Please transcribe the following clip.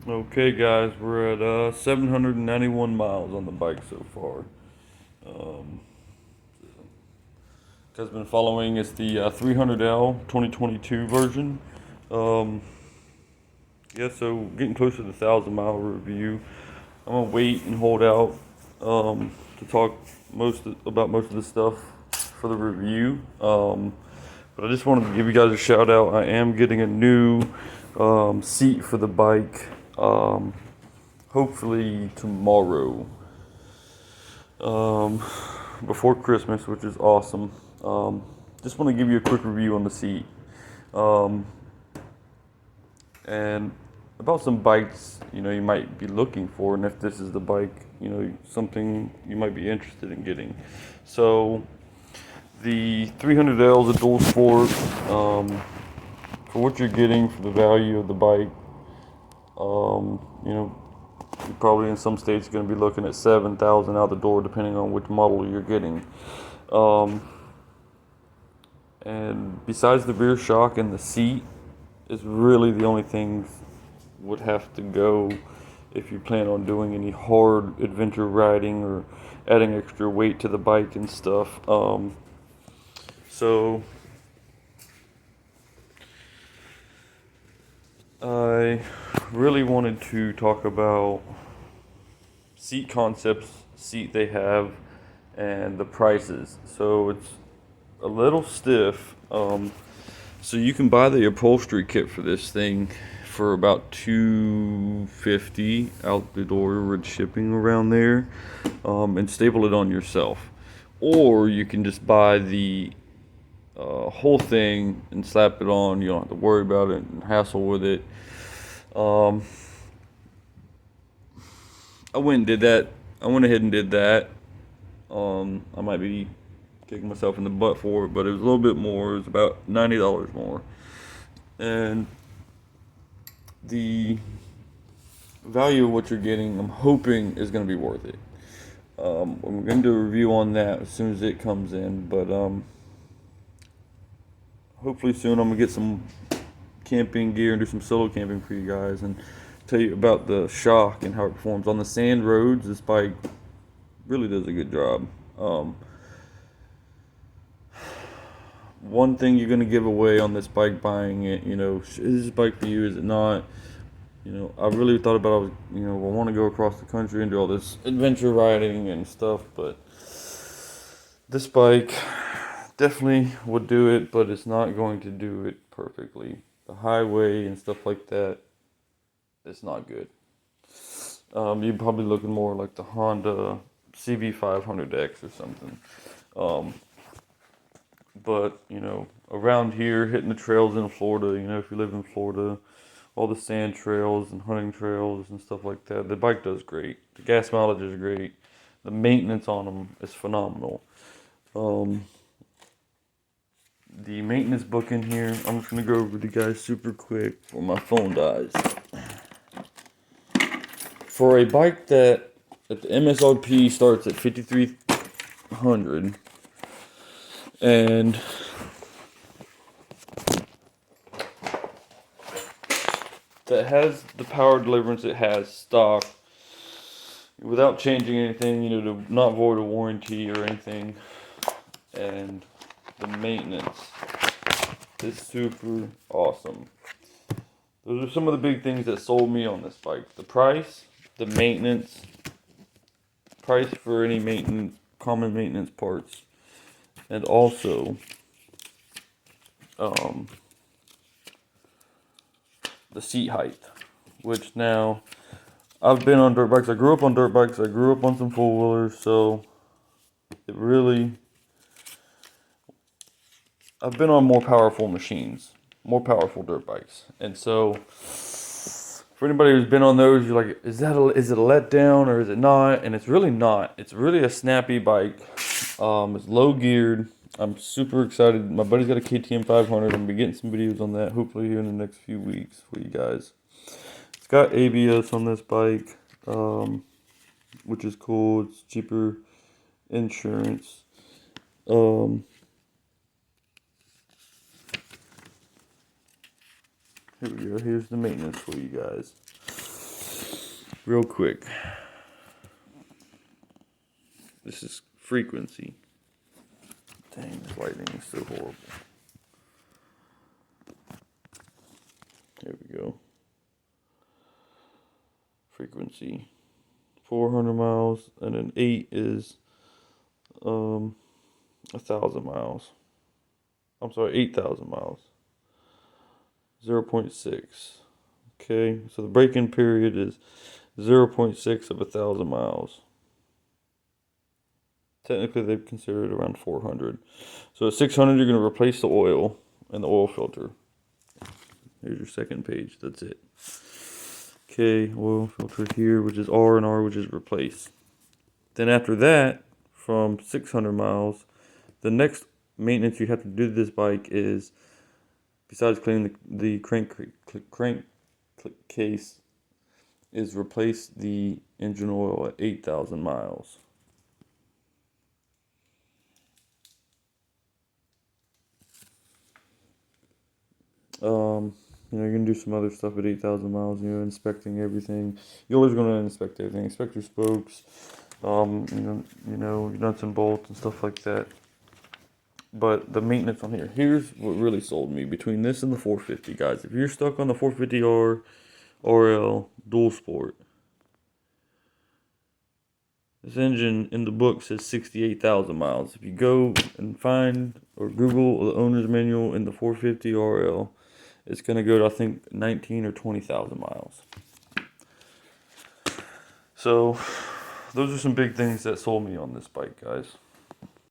Okay, guys, we're at 791 miles on the bike so far. Um, has been following it's the 300L 2022 version. Um, yeah, so getting close to the 1,000 mile review. I'm gonna wait and hold out to talk about most of the stuff for the review. But I just wanted to give you guys a shout out. I am getting a new seat for the bike. Hopefully tomorrow. Um, Before Christmas, which is awesome. Just want to give you a quick review on the seat um, and about some bikes you might be looking for, and if this is the bike something you might be interested in getting. So the 300L is a dual sport. For what you're getting for the value of the bike, you're probably in some states going to be looking at 7,000 out the door, depending on which model you're getting. Um, And besides the rear shock and the seat, is really the only things would have to go if you plan on doing any hard adventure riding or adding extra weight to the bike and stuff. So I really wanted to talk about seat concepts, seat they have, and the prices. So it's a little stiff. So you can buy the upholstery kit for this thing for about $250 out the door with shipping around there, and staple it on yourself. Or you can just buy the whole thing and slap it on. You don't have to worry about it and hassle with it. Um, I went and did that. I went ahead and did that. I might be kicking myself in the butt for it, but it was a little bit more. It was about $90 more. And the value of what you're getting, I'm hoping, is going to be worth it. I'm going to do a review on that as soon as it comes in, but hopefully soon I'm going to get some camping gear and do some solo camping for you guys and tell you about the shock and how it performs. On the sand roads, this bike really does a good job. One thing you're going to give away on this bike buying it, is this bike for you, is it not? I really thought about, I want to go across the country and do all this adventure riding and stuff, but this bike definitely would do it, but it's not going to do it perfectly. The highway and stuff like that, it's not good. You're probably looking more like the Honda CB500X or something. Um, but, around here, hitting the trails in Florida, if you live in Florida, all the sand trails and hunting trails and stuff like that. The bike does great. The gas mileage is great. The maintenance on them is phenomenal. Um, the maintenance book in here, I'm just going to go over the guys super quick before my phone dies. For a bike that at the MSRP starts at 5,300 and that has the power deliverance it has stock without changing anything, to not void a warranty or anything, and the maintenance is super awesome. Those are some of the big things that sold me on this bike. The price, the maintenance, price for any common maintenance parts, and also the seat height, which now I've been on dirt bikes. I grew up on dirt bikes. I grew up on some four wheelers, so it really. I've been on more powerful machines, more powerful dirt bikes, and so for anybody who's been on those, you're like, is it a letdown or is it not? And it's really not. It's really a snappy bike. It's low geared. I'm super excited. My buddy's got a KTM 500. I'm gonna be getting some videos on that hopefully here in the next few weeks for you guys. It's got ABS on this bike, which is cool. It's cheaper insurance. Here we go. Here's the maintenance for you guys. real quick. This is frequency. Dang, this lighting is so horrible. There we go. Frequency. 400 miles, and then 8 is 1,000 miles. I'm sorry, 8,000 miles. 0.6. Okay, so the break-in period is 0.6 of 1,000 miles. Technically, they've considered around 400. So at 600, you're going to replace the oil and the oil filter. Here's your second page. That's it. Okay, oil filter here, which is R, and R, which is replace. Then after that, from 600 miles, the next maintenance you have to do to this bike is, besides cleaning the crank case, is replace the engine oil at 8,000 miles. You're gonna do some other stuff at 8,000 miles. Inspecting everything. You're always gonna inspect everything. Inspect your spokes. Your nuts and bolts and stuff like that. But the maintenance on here. Here's what really sold me between this and the 450, guys. If you're stuck on the 450R RL dual sport, this engine in the book says 68,000 miles. If you go and find or Google the owner's manual in the 450 RL, it's going to go to, I think, 19 or 20,000 miles. So, those are some big things that sold me on this bike, guys.